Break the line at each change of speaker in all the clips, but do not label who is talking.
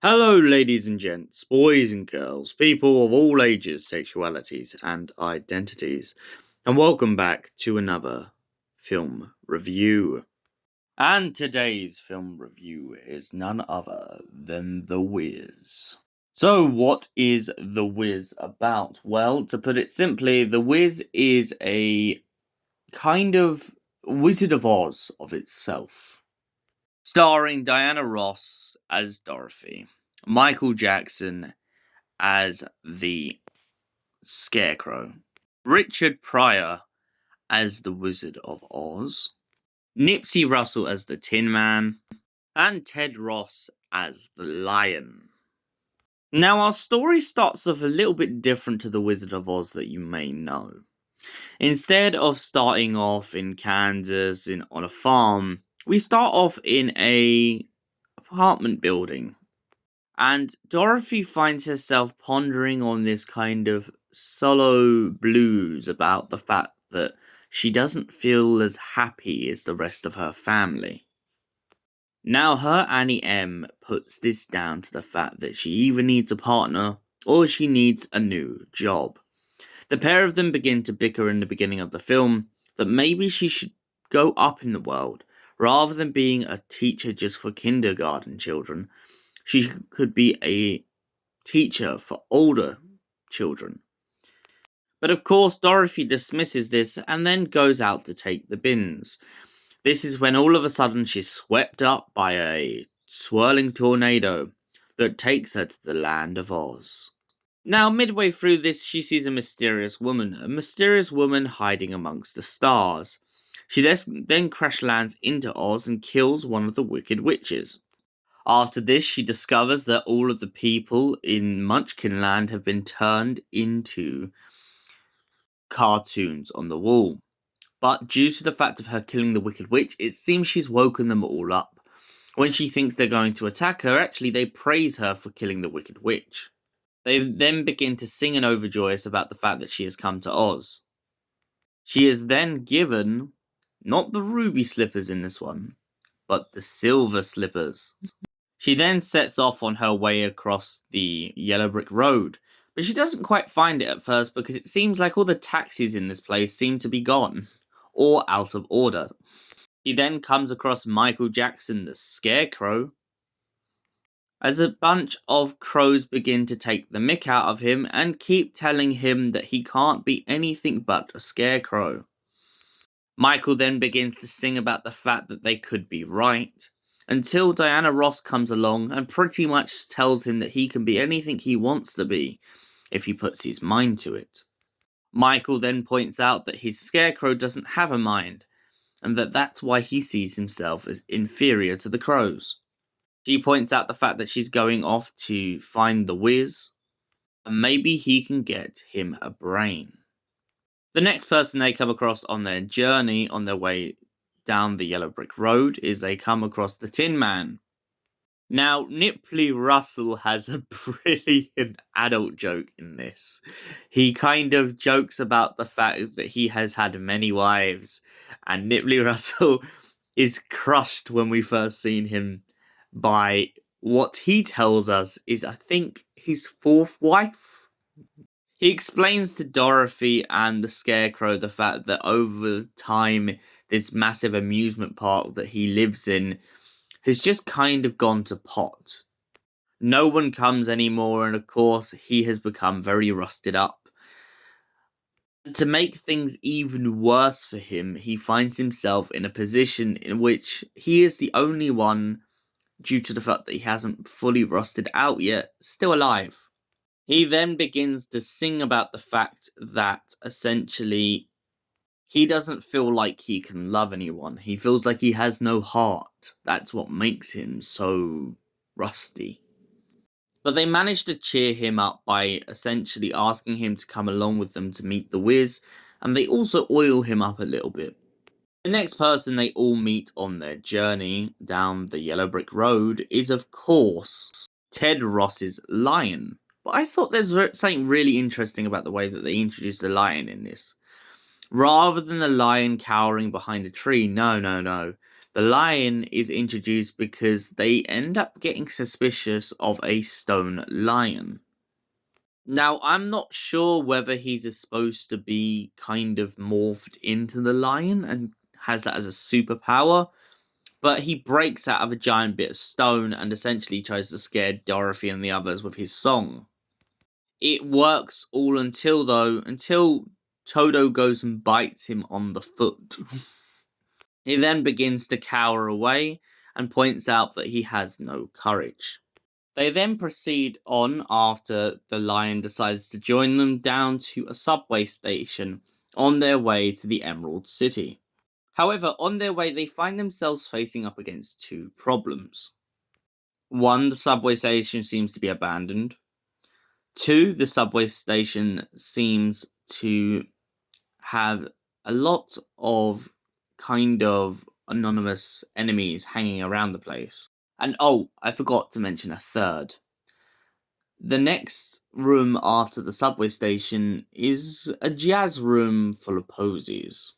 Hello, ladies and gents, boys and girls, people of all ages, sexualities, and identities, and welcome back to another film review. And today's film review is none other than The Wiz. So, what is The Wiz about? Well, to put it simply, The Wiz is a kind of Wizard of Oz of itself. Starring Diana Ross as Dorothy, Michael Jackson as the Scarecrow, Richard Pryor as the Wizard of Oz, Nipsey Russell as the Tin Man, and Ted Ross as the Lion. Now, our story starts off a little bit different to the Wizard of Oz that you may know. Instead of starting off in Kansas on a farm, we start off in a apartment building. And Dorothy finds herself pondering on this kind of solo blues about the fact that she doesn't feel as happy as the rest of her family. Now her Annie M puts this down to the fact that she either needs a partner or she needs a new job. The pair of them begin to bicker in the beginning of the film that maybe she should go up in the world rather than being a teacher just for kindergarten children. She could be a teacher for older children. But of course, Dorothy dismisses this and then goes out to take the bins. This is when all of a sudden she's swept up by a swirling tornado that takes her to the land of Oz. Now, midway through this, she sees a mysterious woman hiding amongst the stars. She then crash lands into Oz and kills one of the wicked witches. After this, she discovers that all of the people in Munchkinland have been turned into cartoons on the wall. But due to the fact of her killing the Wicked Witch, it seems she's woken them all up. When she thinks they're going to attack her, actually they praise her for killing the Wicked Witch. They then begin to sing and overjoyous about the fact that she has come to Oz. She is then given, not the ruby slippers in this one, but the silver slippers. She then sets off on her way across the yellow brick road, but she doesn't quite find it at first because it seems like all the taxis in this place seem to be gone, or out of order. She then comes across Michael Jackson, the Scarecrow, as a bunch of crows begin to take the mick out of him and keep telling him that he can't be anything but a scarecrow. Michael then begins to sing about the fact that they could be right, until Diana Ross comes along and pretty much tells him that he can be anything he wants to be, if he puts his mind to it. Michael then points out that his scarecrow doesn't have a mind, and that's why he sees himself as inferior to the crows. She points out the fact that she's going off to find the Wiz, and maybe he can get him a brain. The next person they come across on their journey, on their way down the yellow brick road, is they come across the Tin Man. Now, Nipsey Russell has a brilliant adult joke in this. He kind of jokes about the fact that he has had many wives, and Nipsey Russell is crushed when we first seen him by what he tells us is, I think, his fourth wife. He explains to Dorothy and the Scarecrow the fact that over time, this massive amusement park that he lives in has just kind of gone to pot. No one comes anymore, and of course, he has become very rusted up. And to make things even worse for him, he finds himself in a position in which he is the only one, due to the fact that he hasn't fully rusted out yet, still alive. He then begins to sing about the fact that essentially he doesn't feel like he can love anyone. He feels like he has no heart. That's what makes him so rusty. But they manage to cheer him up by essentially asking him to come along with them to meet the Wiz, and they also oil him up a little bit. The next person they all meet on their journey down the yellow brick road is, of course, Ted Ross's lion. But I thought there's something really interesting about the way that they introduced the lion in this. Rather than the lion cowering behind a tree, no. The lion is introduced because they end up getting suspicious of a stone lion. Now, I'm not sure whether he's supposed to be kind of morphed into the lion and has that as a superpower, but he breaks out of a giant bit of stone and essentially tries to scare Dorothy and the others with his song. It works all until Toto goes and bites him on the foot. He then begins to cower away and points out that he has no courage. They then proceed on after the lion decides to join them down to a subway station on their way to the Emerald City. However, on their way they find themselves facing up against two problems. One, the subway station seems to be abandoned. Two, the subway station seems to have a lot of kind of anonymous enemies hanging around the place. And oh, I forgot to mention a third. The next room after the subway station is a jazz room full of posies.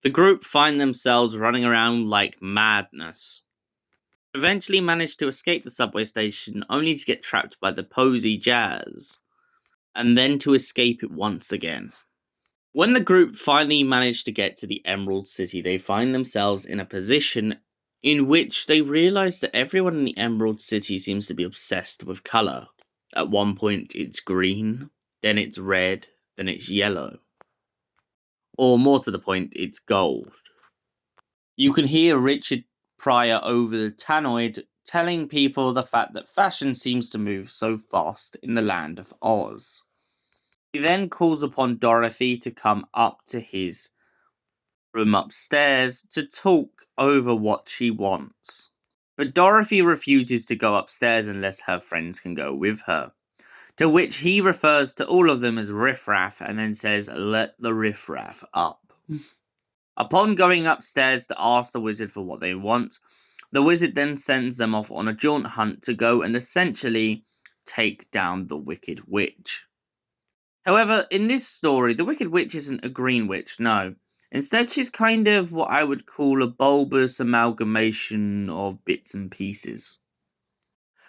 The group find themselves running around like madness. Eventually manage to escape the subway station only to get trapped by the posy jazz, and then to escape it once again. When the group finally manage to get to the Emerald City, they find themselves in a position in which they realize that everyone in the Emerald City seems to be obsessed with color. At one point it's green, then it's red, then it's yellow. Or more to the point, it's gold. You can hear Richard Pryor over the tannoy telling people the fact that fashion seems to move so fast in the land of Oz. He then calls upon Dorothy to come up to his room upstairs to talk over what she wants. But Dorothy refuses to go upstairs unless her friends can go with her. To which he refers to all of them as riffraff and then says, "Let the riffraff up." Upon going upstairs to ask the wizard for what they want, the wizard then sends them off on a jaunt hunt to go and essentially take down the Wicked Witch. However, in this story, the Wicked Witch isn't a green witch, no. Instead, she's kind of what I would call a bulbous amalgamation of bits and pieces.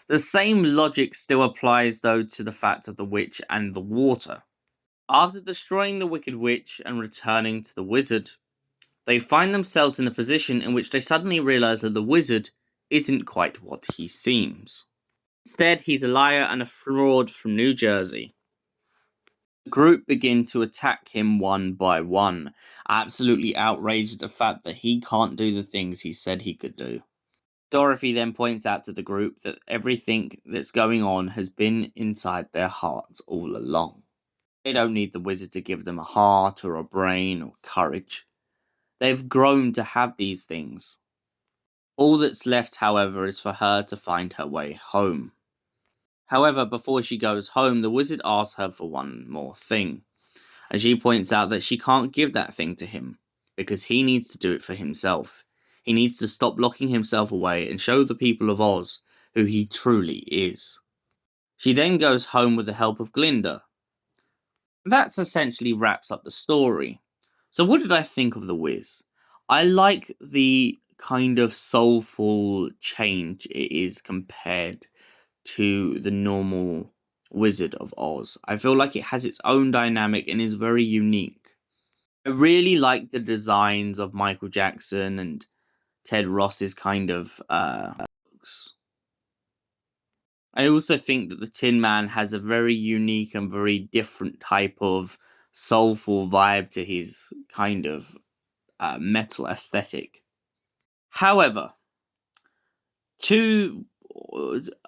The same logic still applies, though, to the fact of the witch and the water. After destroying the Wicked Witch and returning to the wizard, they find themselves in a position in which they suddenly realise that the wizard isn't quite what he seems. Instead, he's a liar and a fraud from New Jersey. The group begin to attack him one by one, absolutely outraged at the fact that he can't do the things he said he could do. Dorothy then points out to the group that everything that's going on has been inside their hearts all along. They don't need the wizard to give them a heart or a brain or courage. They've grown to have these things. All that's left, however, is for her to find her way home. However, before she goes home, the wizard asks her for one more thing, and she points out that she can't give that thing to him, because he needs to do it for himself. He needs to stop locking himself away and show the people of Oz who he truly is. She then goes home with the help of Glinda. That essentially wraps up the story. So what did I think of The Wiz? I like the kind of soulful change it is compared to the normal Wizard of Oz. I feel like it has its own dynamic and is very unique. I really like the designs of Michael Jackson and Ted Ross's kind of looks. I also think that the Tin Man has a very unique and very different type of soulful vibe to his kind of metal aesthetic. However, two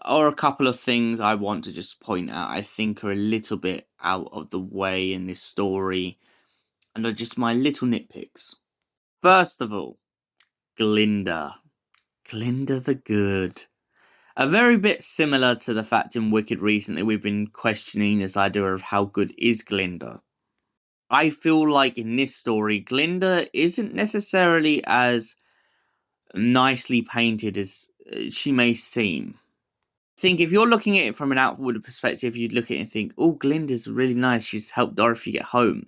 or a couple of things I want to just point out I think are a little bit out of the way in this story and are just my little nitpicks. First of all, Glinda. Glinda the Good. A very bit similar to the fact in Wicked recently we've been questioning this idea of how good is Glinda. I feel like in this story, Glinda isn't necessarily as nicely painted as she may seem. I think if you're looking at it from an outward perspective, you'd look at it and think, oh, Glinda's really nice, she's helped Dorothy get home.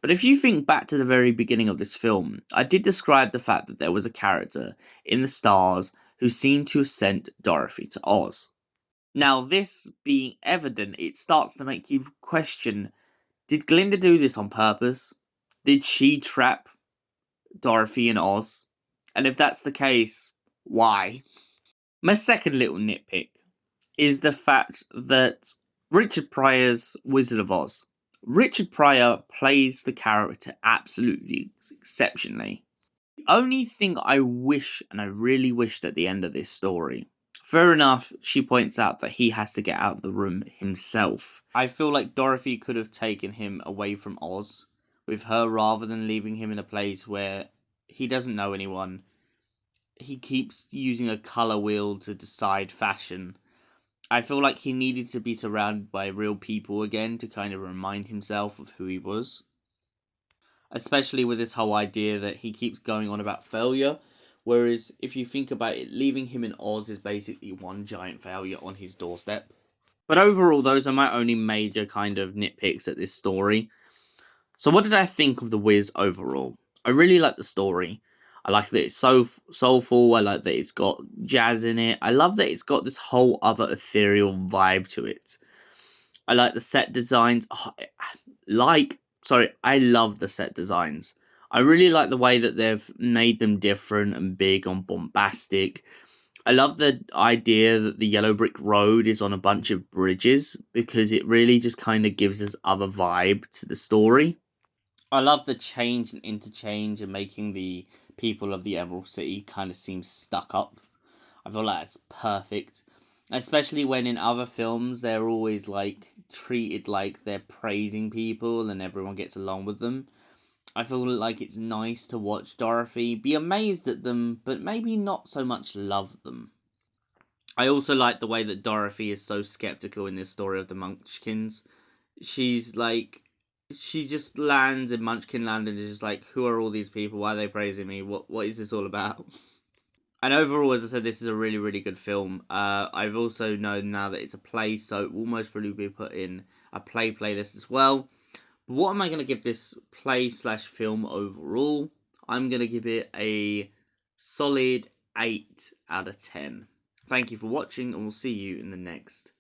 But if you think back to the very beginning of this film, I did describe the fact that there was a character in the stars who seemed to have sent Dorothy to Oz. Now, this being evident, it starts to make you question, did Glinda do this on purpose? Did she trap Dorothy in Oz? And if that's the case, why? My second little nitpick is the fact that Richard Pryor's Wizard of Oz. Richard Pryor plays the character absolutely exceptionally. The only thing I wish, and I really wished at the end of this story, fair enough, she points out that he has to get out of the room himself. I feel like Dorothy could have taken him away from Oz with her rather than leaving him in a place where he doesn't know anyone. He keeps using a colour wheel to decide fashion. I feel like he needed to be surrounded by real people again to kind of remind himself of who he was. Especially with this whole idea that he keeps going on about failure, whereas if you think about it, leaving him in Oz is basically one giant failure on his doorstep. But overall, those are my only major kind of nitpicks at this story. So what did I think of The Wiz overall? I really like the story. I like that it's so soulful. I like that it's got jazz in it. I love that it's got this whole other ethereal vibe to it. I like the set designs. I love the set designs. I really like the way that they've made them different and big and bombastic. I love the idea that the yellow brick road is on a bunch of bridges because it really just kind of gives this other vibe to the story. I love the change and interchange and making the people of the Emerald City kind of seem stuck up. I feel like it's perfect. Especially when in other films they're always like treated like they're praising people and everyone gets along with them. I feel like it's nice to watch Dorothy be amazed at them, but maybe not so much love them. I also like the way that Dorothy is so skeptical in this story of the Munchkins. She's like, she just lands in Munchkinland and is just like, who are all these people? Why are they praising me? What is this all about? And overall, as I said, this is a really, really good film. I've also known now that it's a play, so it will most probably be put in a play playlist as well. But what am I going to give this play/film overall? I'm going to give it a solid 8 out of 10. Thank you for watching, and we'll see you in the next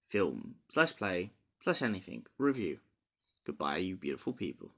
film/play/anything review. Goodbye, you beautiful people.